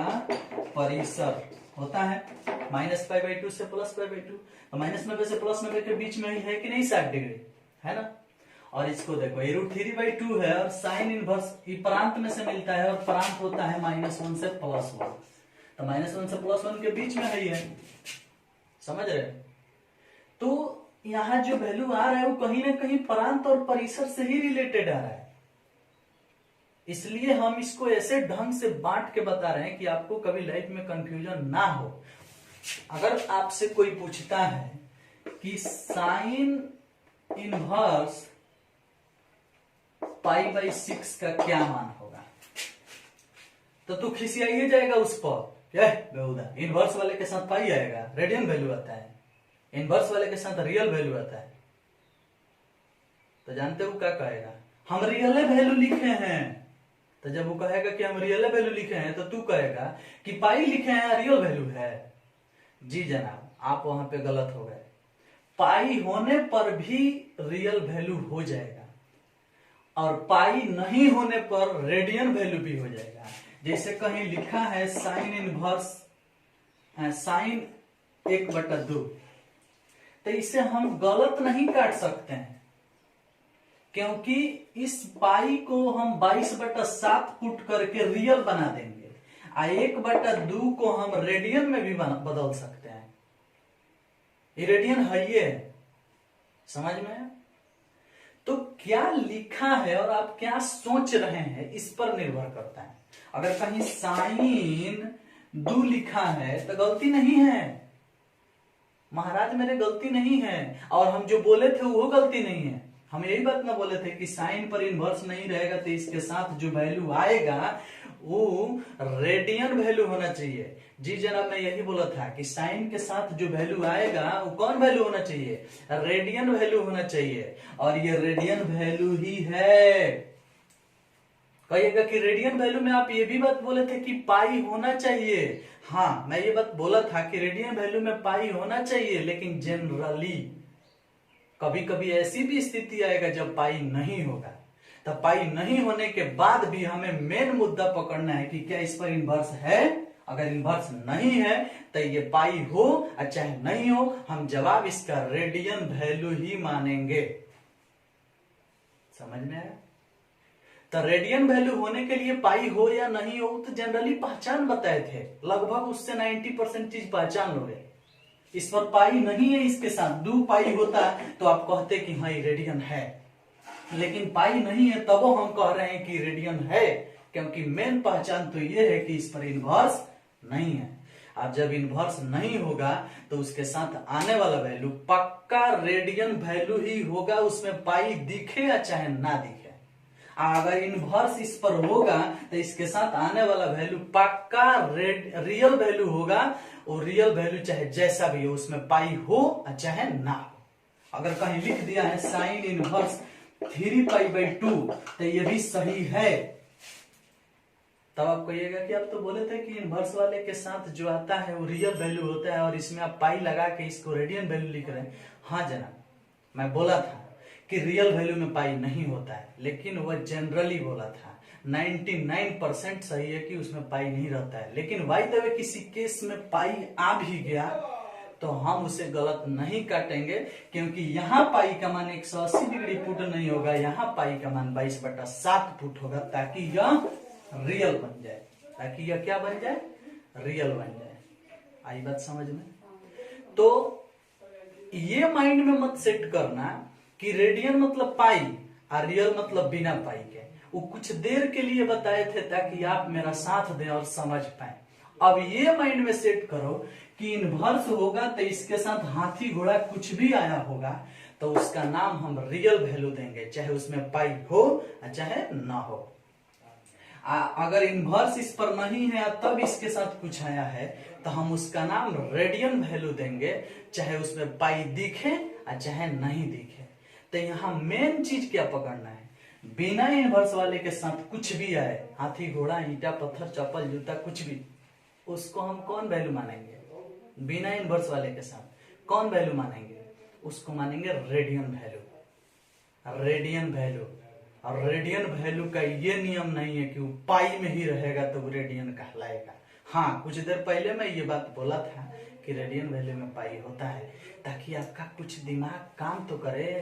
परिसर होता है -π/2 से +π/2। तो -90 से +90 के बीच में ही है कि नहीं 60 डिग्री, है ना। और इसको देखो, ये √3/2 है और साइन इनवर्स प्रांत में से मिलता है, और प्रांत होता है -1 से +1, तो -1 से +1 के बीच में है। समझ रहे? तो यहां जो वैल्यू आ रहा है वो कहीं ना कहीं प्रांत और परिसर से ही रिलेटेड आ रहा है, इसलिए हम इसको ऐसे ढंग से बांट के बता रहे हैं कि आपको कभी लाइफ में कंफ्यूजन ना हो। अगर आपसे कोई पूछता है कि साइन इनवर्स π/6 का क्या मान होगा, तो तू खिसियाइए जाएगा उस पर, इनवर्स वाले के साथ पाई आएगा, रेडियन वैल्यू आता है, इनवर्स वाले के साथ रियल वैल्यू आता है। तो जानते हो क्या कहेगा, हम रियल वैल्यू लिखे हैं। तो जब वो कहेगा कि हम रियल वैल्यू लिखे हैं, तो तू कहेगा कि पाई लिखे हैं, रियल वैल्यू है। जी जनाब, आप वहां पे गलत हो गए। पाई होने पर भी रियल वैल्यू हो जाएगा, और पाई नहीं होने पर रेडियन वैल्यू भी हो जाएगा। जैसे कहीं लिखा है साइन इनवर्स साइन 1/2, तो इसे हम गलत नहीं काट सकते हैं, क्योंकि इस पाई को हम 22/7 पुट करके रियल बना देंगे, 1/2 को हम रेडियन में भी बदल सकते हैं। ये रेडियन है, ये समझ में? तो क्या लिखा है और आप क्या सोच रहे हैं, इस पर निर्भर करता है। अगर कहीं साइन 2 लिखा है तो गलती नहीं है महाराज, मेरे गलती नहीं है, और हम जो बोले थे वो गलती नहीं है। हम यही बात ना बोले थे कि साइन पर इनवर्स नहीं रहेगा, तो इसके साथ जो वैल्यू आएगा वो रेडियन वैल्यू होना चाहिए। जी जनाब, मैं यही बोला था कि साइन के साथ जो वैल्यू आएगा वो कौन वैल्यू होना चाहिए, रेडियन वैल्यू होना चाहिए, और ये रेडियन वैल्यू ही है। कहिएगा कि रेडियन वैल्यू में आप ये भी बात बोले थे कि पाई होना चाहिए। हाँ, मैं ये बात बोला था कि रेडियन वैल्यू में पाई होना चाहिए, लेकिन जनरली कभी कभी ऐसी भी स्थिति आएगा जब पाई नहीं होगा। तब पाई नहीं होने के बाद भी हमें मेन मुद्दा पकड़ना है कि क्या इस पर इनवर्स है। अगर इनवर्स नहीं है तो ये पाई हो चाहे नहीं हो, हम जवाब इसका रेडियन वैल्यू ही मानेंगे। समझ में आया? तो रेडियन वैल्यू होने के लिए पाई हो या नहीं हो तो जनरली पहचान बताए थे, लगभग उससे 90% चीज पहचान लोगे। इस पर पाई नहीं है, इसके साथ 2 पाई होता तो आप कहते कि हाँ ये रेडियन है, लेकिन पाई नहीं है तब हम कह रहे हैं कि रेडियन है, क्योंकि मेन पहचान तो ये है कि इस पर इनवर्स नहीं है। अब जब इनवर्स नहीं होगा तो उसके साथ आने वाला वैल्यू पक्का रेडियन वैल्यू ही होगा, उसमें पाई दिखे या चाहे ना दिखे। अगर इनवर्स इस पर होगा तो इसके साथ आने वाला वैल्यू पक्का रियल वैल्यू होगा, और रियल वैल्यू चाहे जैसा भी हो उसमें पाई हो चाहे ना हो। अगर कहीं लिख दिया है साइन इनवर्स 3π/2 तो ये भी सही है, तब आप कहिएगा कि आप तो बोले थे कि इनवर्स वाले के साथ जो आता है वो रियल वैल्यू होता है, और इसमें आप पाई लगा के इसको रेडियन वैल्यू लिख रहे हैं। हाँ जनाब, मैं बोला था कि रियल वैल्यू में पाई नहीं होता है, लेकिन वह जनरली बोला था। 99% सही है कि उसमें पाई नहीं रहता है, लेकिन बाय द वे किसी केस में पाई आ भी गया तो हम उसे गलत नहीं काटेंगे, क्योंकि यहाँ पाई का मान 180 डिग्री पुट नहीं होगा, यहाँ पाई का मान 22/7 पुट होगा, ताकि यह रियल बन जाए, ताकि यह क्या बन जाए, रियल बन जाए। आई बात समझ में? तो ये माइंड में मत सेट करना कि रेडियन मतलब पाई और रियल मतलब बिना पाई के। वो कुछ देर के लिए बताए थे ताकि आप मेरा साथ दें और समझ पाए। अब ये माइंड में सेट करो कि इनवर्स होगा तो इसके साथ हाथी घोड़ा कुछ भी आया होगा तो उसका नाम हम रियल वैल्यू देंगे, चाहे उसमें पाई हो चाहे ना हो। अगर इनवर्स इस पर नहीं है तब इसके साथ कुछ आया है तो हम उसका नाम रेडियन वैल्यू देंगे, चाहे उसमें पाई दिखे चाहे नहीं दिखे। तो यहाँ मेन चीज क्या पकड़ना है, बिना इनवर्स वाले के साथ कुछ भी आए, हाथी घोड़ा ईंटा पत्थर चप्पल जूता कुछ भी, उसको हम कौन वैल्यू मानेंगे? बिना इनवर्स वाले के साथ कौन वैल्यू मानेंगे? उसको मानेंगे रेडियन वैल्यू। रेडियन वैल्यू, और रेडियन वैल्यू का ये नियम नहीं है कि वो पाई में ही रहेगा तो वो रेडियन कहलाएगा। हाँ, कुछ देर पहले मैं ये बात बोला था कि रेडियन वैल्यू में पाई होता है ताकि आपका कुछ दिमाग काम तो करे।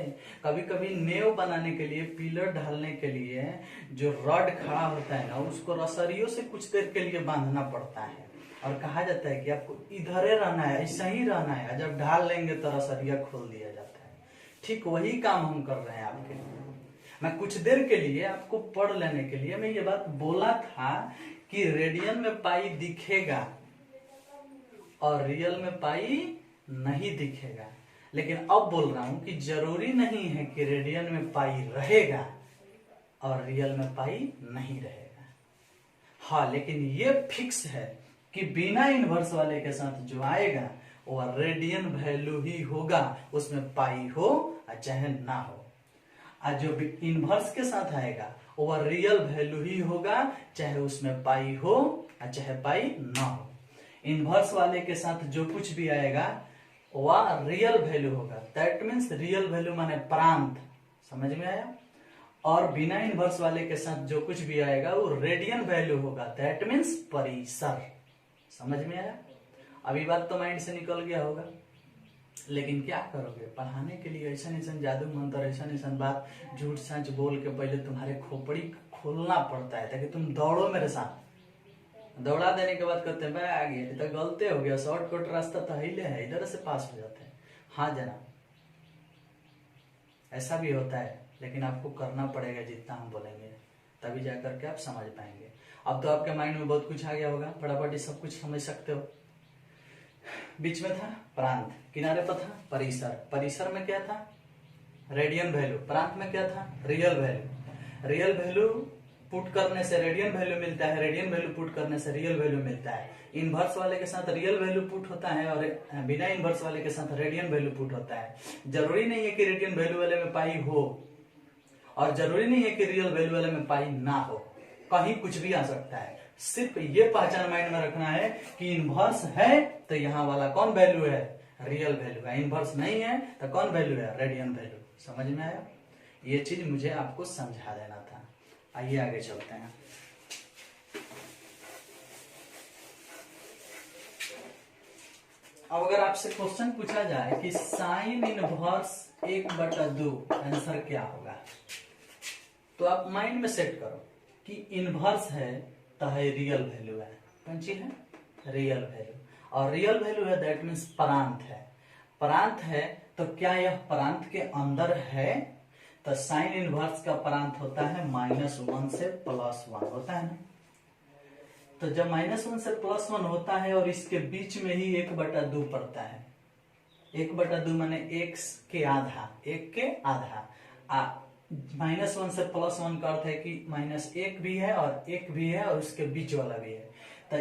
कभी कभी नेव बनाने के लिए, पिलर ढालने के लिए जो रॉड खड़ा होता है ना, उसको रसरियों से कुछ देर के लिए बांधना पड़ता है और कहा जाता है कि आपको इधर रहना है, ऐसा ही रहना है, जब ढाल लेंगे तो रसरिया खोल दिया जाता है। ठीक वही काम हम कर रहे हैं आपके लिए। मैं कुछ देर के लिए आपको पढ़ लेने के लिए मैं ये बात बोला था कि रेडियन में पाई दिखेगा और रियल में पाई नहीं दिखेगा, लेकिन अब बोल रहा हूं कि जरूरी नहीं है कि रेडियन में पाई रहेगा और रियल में पाई नहीं रहेगा। हाँ, लेकिन ये फिक्स है कि बिना इनवर्स वाले के साथ जो आएगा वो रेडियन वैल्यू ही होगा, उसमें पाई हो चाहे ना हो। और जो इनवर्स के साथ आएगा वो रियल वैल्यू ही होगा, चाहे उसमें पाई हो चाहे पाई ना हो। इनवर्स वाले के साथ जो कुछ भी आएगा वह रियल वैल्यू होगा। दैट मीन्स रियल वैल्यू माने प्रांत, समझ में आया? और बिना इनवर्स वाले के साथ जो कुछ भी आएगा वो रेडियन वैल्यू होगा। दैट मीन्स परिसर। समझ में आया? अभी बात तो माइंड से निकल गया होगा, लेकिन क्या करोगे? पढ़ाने के लिए ऐसा ऐसा जादू मंत्र, ऐसा बात झूठ सच बोल के पहले तुम्हारे खोपड़ी खोलना पड़ता है ताकि तुम दौड़ो मेरे साथ। दौड़ा देने के बाद कहते हैं आगे तो गलते हो गया, शॉर्टकट रास्ता तो हिले है, इधर से पास हो जाते हैं। हाँ जनाब, ऐसा भी होता है, लेकिन आपको करना पड़ेगा जितना हम बोलेंगे, तभी जाकर के आप समझ पाएंगे। अब तो आपके माइंड में बहुत कुछ आ गया होगा, फटाफट सब कुछ समझ सकते हो। बीच में था प्रांत, किनारे पर था परिसर। परिसर में क्या था? Radian value. प्रांत में क्या था? Real value. Real value put करने से रेडियन वैल्यू मिलता है, रेडियन वैल्यू पुट करने से रियल वैल्यू मिलता है। इनवर्स वाले के साथ रियल वैल्यू पुट होता है और बिना इनवर्स वाले के साथ रेडियन वैल्यू पुट होता है। जरूरी नहीं है कि रेडियन वैल्यू वाले में पाई हो और जरूरी नहीं है कि रियल वैल्यू वाले में पाई ना हो, कहीं कुछ भी आ सकता है। सिर्फ ये पहचान माइंड में रखना है कि इनवर्स है तो यहाँ वाला कौन वैल्यू है? रियल वैल्यू है। इनवर्स नहीं है तो कौन वैल्यू है? Radian value. समझ में आया? ये चीज मुझे आपको समझा देना था। आइए आगे चलते हैं। अब अगर आपसे क्वेश्चन पूछा जाए कि साइन इनवर्स 1/2 आंसर क्या होगा, तो आप माइंड में सेट करो कि इनवर्स है तो है रियल वैल्यू है। कौन सी है? Real value. और रियल वैल्यू है दैट मीन्स प्रांत है। प्रांत है तो क्या यह प्रांत के अंदर है? तो साइन इनवर्स का प्रांत होता है -1 से +1 होता है ना। तो जब -1 से +1 होता है और इसके बीच में ही 1/2 पड़ता है। 1/2 माने 1 के आधा, 1 के आधा। -1 से +1 का अर्थ है कि -1 भी है और 1 भी है और उसके बीच वाला भी है। तो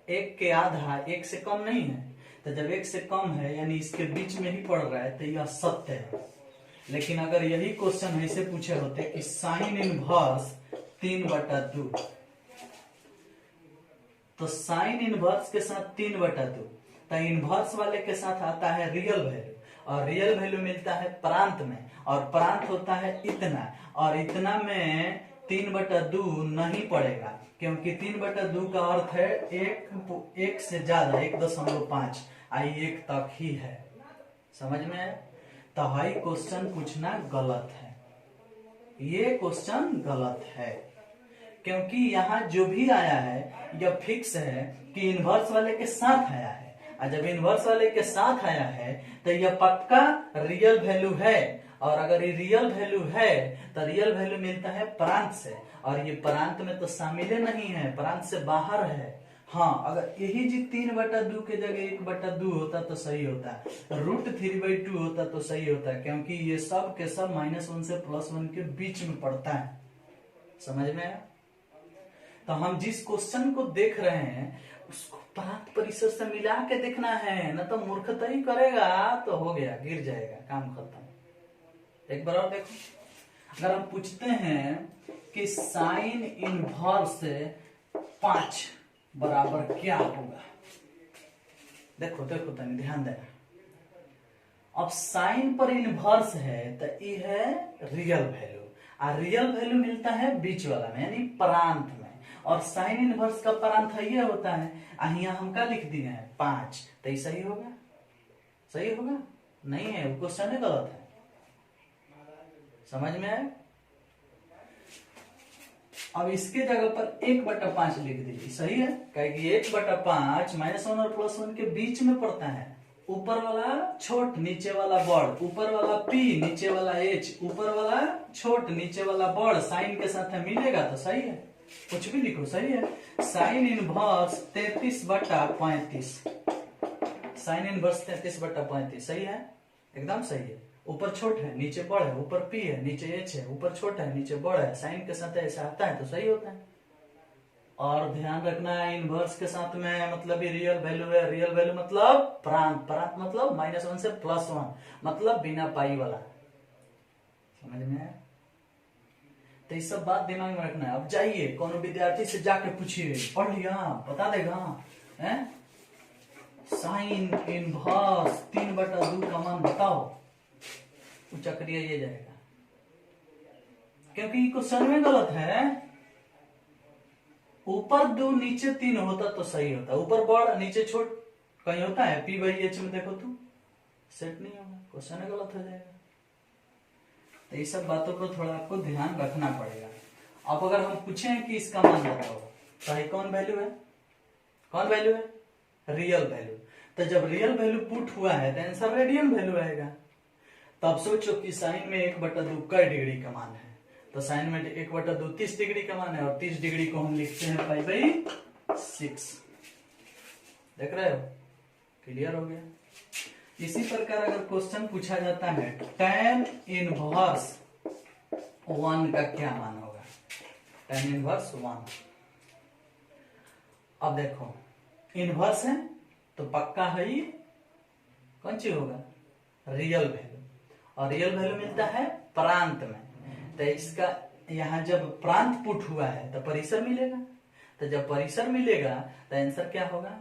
1 के आधा 1 से कम नहीं है, तो जब 1 से कम है यानी इसके बीच में ही पड़ रहा है तो यह सत्य है। लेकिन अगर यही क्वेश्चन ऐसे पूछे होते कि साइन इनवर्स 3/2, तो साइन इनवर्स के साथ 3/2, तो इनवर्स वाले के साथ आता है रियल वैल्यू और रियल वैल्यू मिलता है प्रांत में, और प्रांत होता है इतना, और इतना में 3/2 नहीं पड़ेगा क्योंकि 3/2 का अर्थ है एक से ज्यादा, 1.5 आई 1 तक ही है। समझ में है? तो हाई क्वेश्चन पूछना गलत है, ये क्वेश्चन गलत है क्योंकि यहाँ जो भी आया है यह फिक्स है कि इनवर्स वाले के साथ आया है, और जब इनवर्स वाले के साथ आया है तो यह पक्का रियल वैल्यू है, और अगर ये रियल वैल्यू है तो रियल वैल्यू मिलता है प्रांत से, और ये प्रांत में तो शामिल नहीं है, प्रांत से बाहर है। हाँ, अगर यही जी 3/2 के जगह 1/2 होता तो सही होता, √3/2 होता तो सही होता, क्योंकि ये सब के सब -1 से +1 के बीच में पड़ता है। समझ में आया? तो हम जिस क्वेश्चन को देख रहे हैं उसको प्रांत परिसर से मिला के देखना है, न तो मूर्खता ही करेगा तो हो गया, गिर जाएगा, काम खत्म। एक बार और देखो, अगर हम पूछते हैं कि साइन इनवर्स 5 बराबर क्या होगा, देखो देखो तनी ध्यान देना। अब साइन पर इनवर्स है तो ये है रियल वैल्यू, और रियल वैल्यू मिलता है बीच वाला में यानी प्रांत में, और साइन इनवर्स का प्रांत ये होता है, यहाँ हम क्या लिख दिए हैं 5, तो ये सही होगा? सही होगा? नहीं है, वो क्वेश्चन है गलत है। समझ में आए? अब इसके जगह पर 1/5 लिख दीजिए, सही है, क्योंकि 1/5 -1 और +1 के बीच में पड़ता है। ऊपर वाला छोट नीचे वाला बड़, ऊपर वाला P नीचे वाला H, ऊपर वाला छोट नीचे वाला बड़, साइन के साथ मिलेगा तो सही है, कुछ भी लिखो सही है। साइन इनवर्स 33/35, साइन इनवर्स 33/35 सही है, एकदम सही है। ऊपर छोट है नीचे बड़ है, ऊपर P है नीचे H है, ऊपर छोटा है नीचे बड़ है, साइन के साथ ऐसा आता है तो सही होता है। और ध्यान रखना है इनवर्स के साथ में मतलब ये रियल वैल्यू है, रियल वैल्यू मतलब प्रांत, प्रांत मतलब -1 से +1 मतलब बिना पाई वाला। समझ में आया? तो ये सब बात दिमाग में रखना है। अब जाइए कोनो विद्यार्थी से जाके पूछिए, पढ़ लिया बता देगा है? साइन इनवर्स 3/2 का मान बताओ, चक्रिया ये जाएगा, क्योंकि क्वेश्चन में गलत है। ऊपर 2 नीचे 3 होता तो सही होता, ऊपर बड़ नीचे छोट कहीं होता है, P/H में देखो तो सेट नहीं होगा, क्वेश्चन गलत हो जाएगा। तो ये सब बातों को थोड़ा आपको ध्यान रखना पड़ेगा। अब अगर हम पूछें कि इसका मान बताओ तो ये कौन वैल्यू है? कौन वैल्यू है? Real value. तो जब रियल वैल्यू पुट हुआ है तो आंसर रेडियन वैल्यू आएगा। तो अब सोचो कि साइन में 1/2 कई डिग्री का मान है, तो साइन में 1/2 30 डिग्री का मान है, और 30 डिग्री को हम लिखते हैं π/6। देख रहे हो? क्लियर हो गया? इसी प्रकार अगर क्वेश्चन पूछा जाता है tan इनवर्स 1 का क्या मान होगा? tan inverse 1। अब देखो इनवर्स है तो पक्का है ही कौन सी होगा? रियल वैल्यू, और रियल वैल्यू मिलता है प्रांत में। तो इसका यहाँ जब प्रांत पुट हुआ है तो परिसर मिलेगा, तो जब परिसर मिलेगा तो आंसर क्या होगा?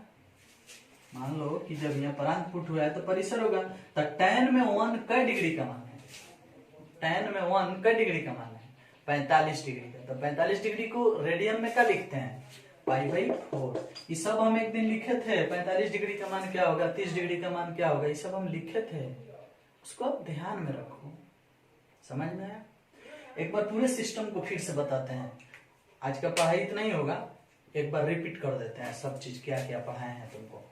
मान लो कि जब यहाँ प्रांत पुट हुआ है तो परिसर होगा, तो tan में 1 कई डिग्री का मान है? tan में 1 कई डिग्री का मान है? 45 डिग्री का। तो 45 डिग्री को रेडियन में क्या लिखते हैं? π/4। ये सब हम एक दिन लिखे थे, 45 डिग्री का मान क्या होगा, 30 डिग्री का मान क्या होगा, ये सब हम लिखे थे, उसको आप ध्यान में रखो। समझ में आया? एक बार पूरे सिस्टम को फिर से बताते हैं, आज का पढ़ाई इतना ही होगा, एक बार रिपीट कर देते हैं सब चीज क्या क्या पढ़ाए हैं तुमको।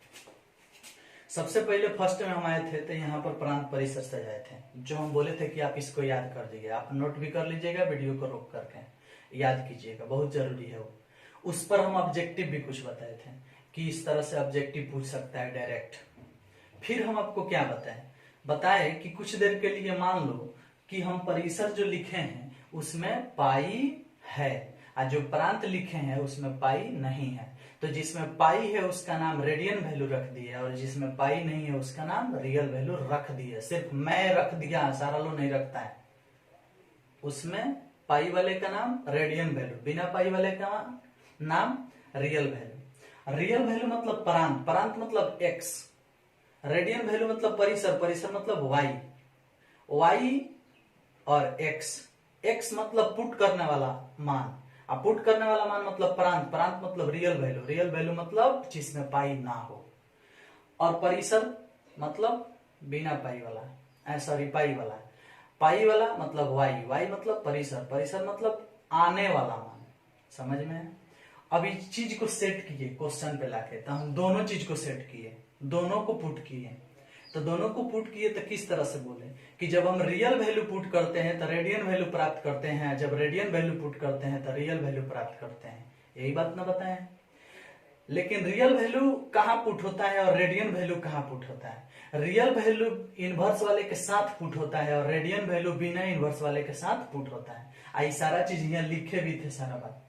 सबसे पहले फर्स्ट में हम आए थे तो यहाँ पर प्रांत परिसर से आए थे, जो हम बोले थे कि आप इसको याद कर लीजिएगा, आप नोट भी कर लीजिएगा, वीडियो को रोक करके याद कीजिएगा, बहुत जरूरी है वो। उस पर हम ऑब्जेक्टिव भी कुछ बताए थे कि इस तरह से ऑब्जेक्टिव पूछ सकता है डायरेक्ट। फिर हम आपको क्या बताए कि कुछ देर के लिए मान लो कि हम परिसर जो लिखे हैं उसमें पाई है, और जो प्रांत लिखे हैं उसमें पाई नहीं है। तो जिसमें पाई है उसका नाम रेडियन वैल्यू रख दिए, और जिसमें पाई नहीं है उसका नाम रियल वैल्यू रख दिए। सिर्फ मैं रख दिया, सारा लोग नहीं रखता है। उसमें पाई वाले का नाम रेडियन वैल्यू, बिना पाई वाले का नाम रियल वैल्यू। रियल वैल्यू मतलब प्रांत, प्रांत मतलब x, रेडियन वैल्यू मतलब परिसर, परिसर मतलब y, y और x मतलब पुट करने वाला मान, अब पुट करने वाला मान मतलब प्रांत, प्रांत मतलब रियल वैल्यू, रियल वैल्यू मतलब जिसमें पाई ना हो, और परिसर मतलब बिना पाई वाला, सॉरी पाई वाला, पाई वाला मतलब y, y मतलब परिसर, परिसर मतलब आने वाला मान, समझ में है? अब इस चीज को सेट किए क्वेश्चन पे लाके, तो हम दोनों चीज को सेट किए, दोनों को पुट किए। तो दोनों को पुट किए तो किस तरह से बोले कि जब हम रियल वैल्यू पुट करते हैं तो रेडियन वैल्यू प्राप्त करते हैं, जब रेडियन वैल्यू पुट करते हैं तो रियल वैल्यू प्राप्त करते हैं। यही बात ना बताएं। लेकिन रियल वैल्यू कहाँ पुट होता है और रेडियन वैल्यू कहाँ पुट होता है? रियल वैल्यू इनवर्स वाले के साथ पुट होता है और रेडियन वैल्यू बिना इनवर्स वाले के साथ पुट होता है। आई सारा चीज यहाँ लिखे भी थे सारा बात।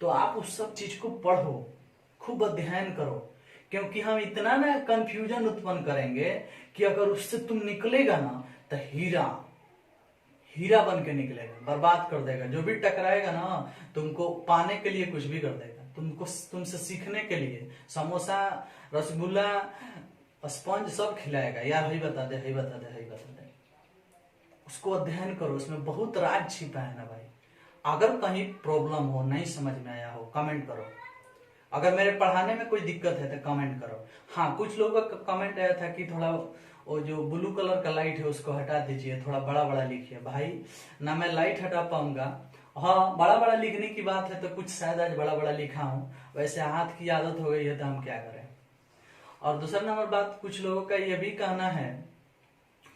तो आप उस सब चीज को पढ़ो, खूब अध्ययन करो, क्योंकि हम इतना ना कंफ्यूजन उत्पन्न करेंगे कि अगर उससे तुम निकलेगा ना तो हीरा बन के निकलेगा, बर्बाद कर देगा। जो भी टकराएगा ना तुमको पाने के लिए कुछ भी कर देगा, तुमसे सीखने के लिए समोसा, रसगुल्ला, स्पंज सब खिलाएगा। यार हई बता दे, हई बता दे, हई बता दे। उसको अध्ययन करो, उसमें बहुत राज छिपा है ना भाई। अगर कहीं प्रॉब्लम हो, नहीं समझ में आया हो, कमेंट करो। अगर मेरे पढ़ाने में कोई दिक्कत है तो कमेंट करो। हाँ, कुछ लोगों का कमेंट आया था कि थोड़ा वो जो ब्लू कलर का लाइट है उसको हटा दीजिए, थोड़ा बड़ा बड़ा लिखिए। भाई ना मैं लाइट हटा पाऊंगा, हाँ बड़ा बड़ा लिखने की बात है तो कुछ शायद आज बड़ा बड़ा लिखा हूं, वैसे हाथ की आदत हो गई है तो हम क्या करें। और दूसरा नंबर बात, कुछ लोगों का यह भी कहना है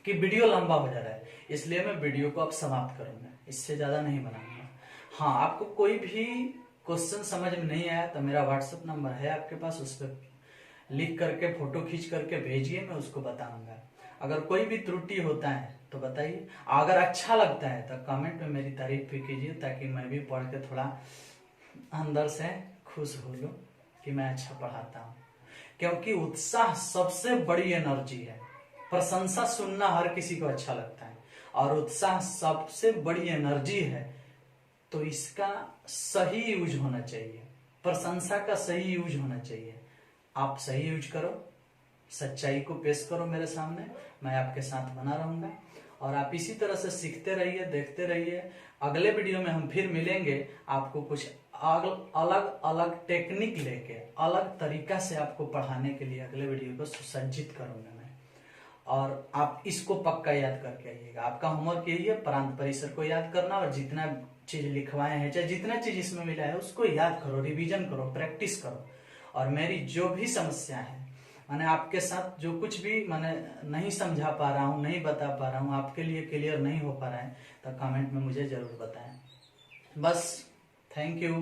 कि वीडियो लंबा हो जा रहा है, इसलिए मैं वीडियो को अब समाप्त करूंगा, इससे ज्यादा नहीं बनाऊंगा। हाँ, आपको कोई भी क्वेश्चन समझ में नहीं आया तो मेरा व्हाट्सएप नंबर है आपके पास, उस पर लिख करके फोटो खींच करके भेजिए, मैं उसको बताऊंगा। अगर कोई भी त्रुटि होता है तो बताइए, अगर अच्छा लगता है तो कमेंट में मेरी तारीफ भी कीजिए, ताकि मैं भी पढ़ के थोड़ा अंदर से खुश हो लूं कि मैं अच्छा पढ़ाता हूं। क्योंकि उत्साह सबसे बड़ी एनर्जी है। प्रशंसा सुनना हर किसी को अच्छा लगता है और उत्साह सबसे बड़ी एनर्जी है। तो इसका सही यूज होना चाहिए, प्रशंसा का सही यूज होना चाहिए। आप सही यूज करो, सच्चाई को पेश करो मेरे सामने, मैं आपके साथ बना रहूंगा। और आप इसी तरह से सीखते रहिए, देखते रहिए। अगले वीडियो में हम फिर मिलेंगे, आपको कुछ अलग अलग टेक्निक लेके, अलग तरीका से आपको पढ़ाने के लिए अगले वीडियो को सुसज्जित करूंगा मैं। और आप इसको पक्का याद करके आइएगा। आपका होमवर्क यही है, प्रांत परिसर को याद करना और जितना चीज लिखवाए हैं, चाहे जितना चीज इसमें मिला है उसको याद करो, रिवीजन करो, प्रैक्टिस करो। और मेरी जो भी समस्या है, मैंने आपके साथ जो कुछ भी मैंने नहीं समझा पा रहा हूँ, नहीं बता पा रहा हूँ, आपके लिए क्लियर नहीं हो पा रहा है, तो कमेंट में मुझे जरूर बताएं। बस, थैंक यू।